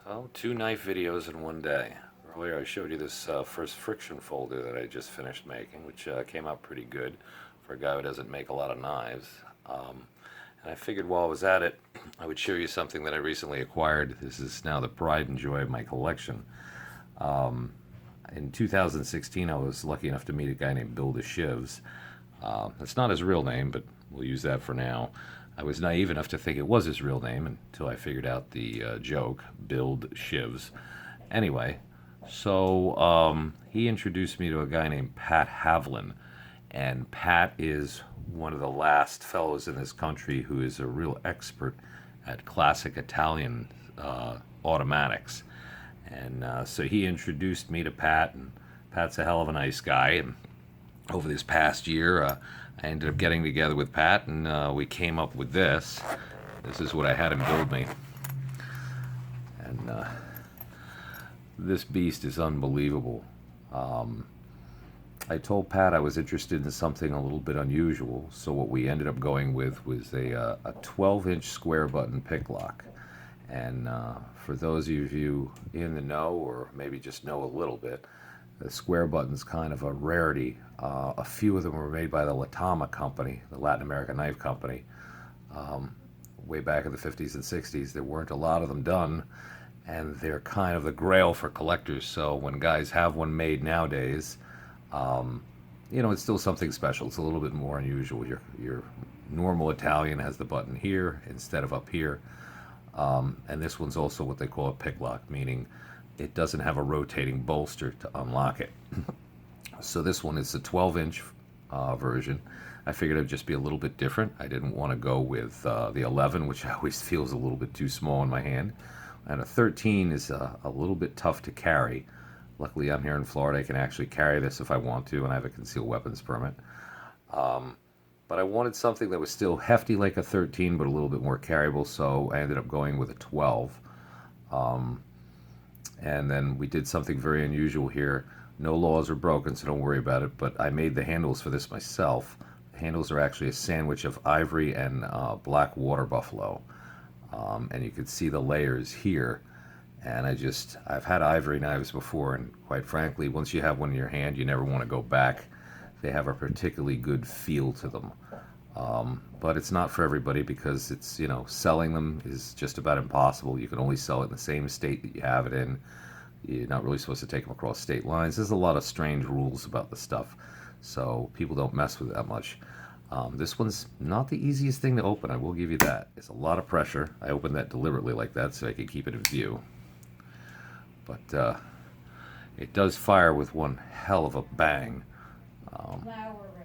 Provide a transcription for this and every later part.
Well, two knife videos in one day. Earlier I showed you this first friction folder that I just finished making, which came out pretty good for a guy who doesn't make a lot of knives. And I figured while I was at it, I would show you something that I recently acquired. This is now the pride and joy of my collection. In 2016, I was lucky enough to meet a guy named Bill the Shivs. That's not his real name, but we'll use that for now. I was naive enough to think it was his real name until I figured out the joke, Build Shivs. Anyway, so he introduced me to a guy named Pat Havlin. And Pat is one of the last fellows in this country who is a real expert at classic Italian automatics. And so he introduced me to Pat, and Pat's a hell of a nice guy. And over this past year, I ended up getting together with Pat, and we came up with this. This is what I had him build me. And this beast is unbelievable. I told Pat I was interested in something a little bit unusual, so what we ended up going with was a 12-inch square button picklock. And for those of you in the know, or maybe just know a little bit, the square button's kind of a rarity. A few of them were made by the Latama company, the Latin American knife company. Way back in the 50s and 60s, there weren't a lot of them done, and they're kind of the grail for collectors. So when guys have one made nowadays, it's still something special. It's a little bit more unusual. Your normal Italian has the button here instead of up here. And this one's also what they call a picklock, meaning it doesn't have a rotating bolster to unlock it. So this one is a 12-inch version. I figured it would just be a little bit different. I didn't want to go with the 11, which always feels a little bit too small in my hand. And a 13 is a little bit tough to carry. Luckily, I'm here in Florida. I can actually carry this if I want to, and I have a concealed weapons permit. But I wanted something that was still hefty like a 13, but a little bit more carryable, so I ended up going with a 12. And then we did something very unusual here. No laws are broken, so don't worry about it, but I made the handles for this myself. The handles are actually a sandwich of ivory and black water buffalo. And you can see the layers here. And I've had ivory knives before, and quite frankly, once you have one in your hand, you never want to go back. They have a particularly good feel to them. But it's not for everybody because selling them is just about impossible. You can only sell it in the same state that you have it in. You're not really supposed to take them across state lines. There's a lot of strange rules about the stuff, so people don't mess with it that much. This one's not the easiest thing to open, I will give you that. It's a lot of pressure. I opened that deliberately like that so I could keep it in view. But it does fire with one hell of a bang.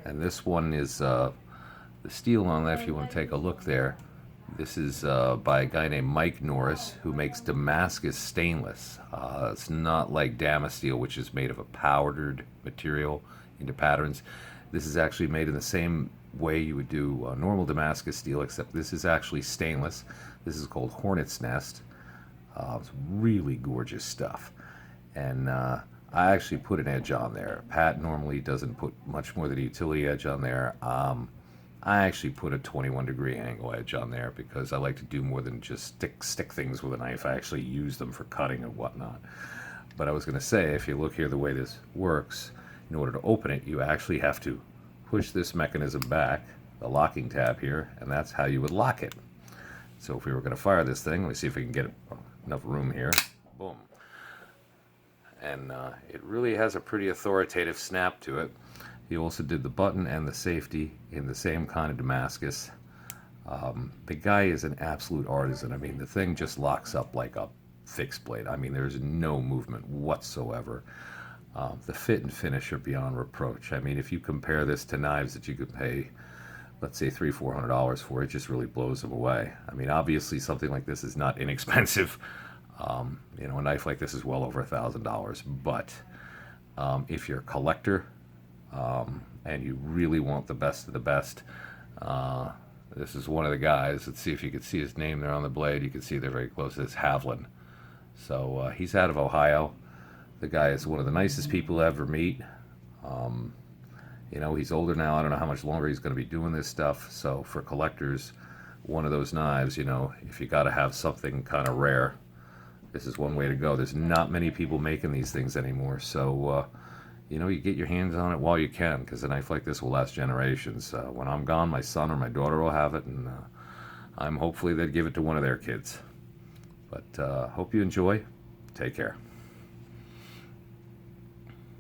And this one is the steel on that, if you want to take a look there. This is by a guy named Mike Norris, who makes Damascus stainless. It's not like Damasteel, which is made of a powdered material into patterns. This is actually made in the same way you would do normal Damascus steel, except this is actually stainless. This is called Hornet's Nest. It's really gorgeous stuff. And I actually put an edge on there. Pat normally doesn't put much more than a utility edge on there. I actually put a 21-degree angle edge on there because I like to do more than just stick things with a knife. I actually use them for cutting and whatnot. But I was going to say, if you look here the way this works, in order to open it, you actually have to push this mechanism back, the locking tab here, and that's how you would lock it. So if we were going to fire this thing, let me see if we can get enough room here. Boom. And it really has a pretty authoritative snap to it. He also did the button and the safety in the same kind of Damascus. The guy is an absolute artisan. I mean, the thing just locks up like a fixed blade. I mean, there's no movement whatsoever. The fit and finish are beyond reproach. I mean, if you compare this to knives that you could pay, let's say $300-400 for, it just really blows them away. I mean, obviously something like this is not inexpensive. A knife like this is well over $1,000. But if you're a collector and you really want the best of the best, this is one of the guys. Let's see if you can see his name there on the blade. You can see they're very close. It's Havlin. So he's out of Ohio. The guy is one of the nicest people I ever meet. He's older now. I don't know how much longer he's going to be doing this stuff. So for collectors, one of those knives, if you got to have something kind of rare, this is one way to go. There's not many people making these things anymore, so you get your hands on it while you can, because a knife like this will last generations. When I'm gone, my son or my daughter will have it, and I'm hopefully they'd give it to one of their kids. But hope you enjoy. Take care.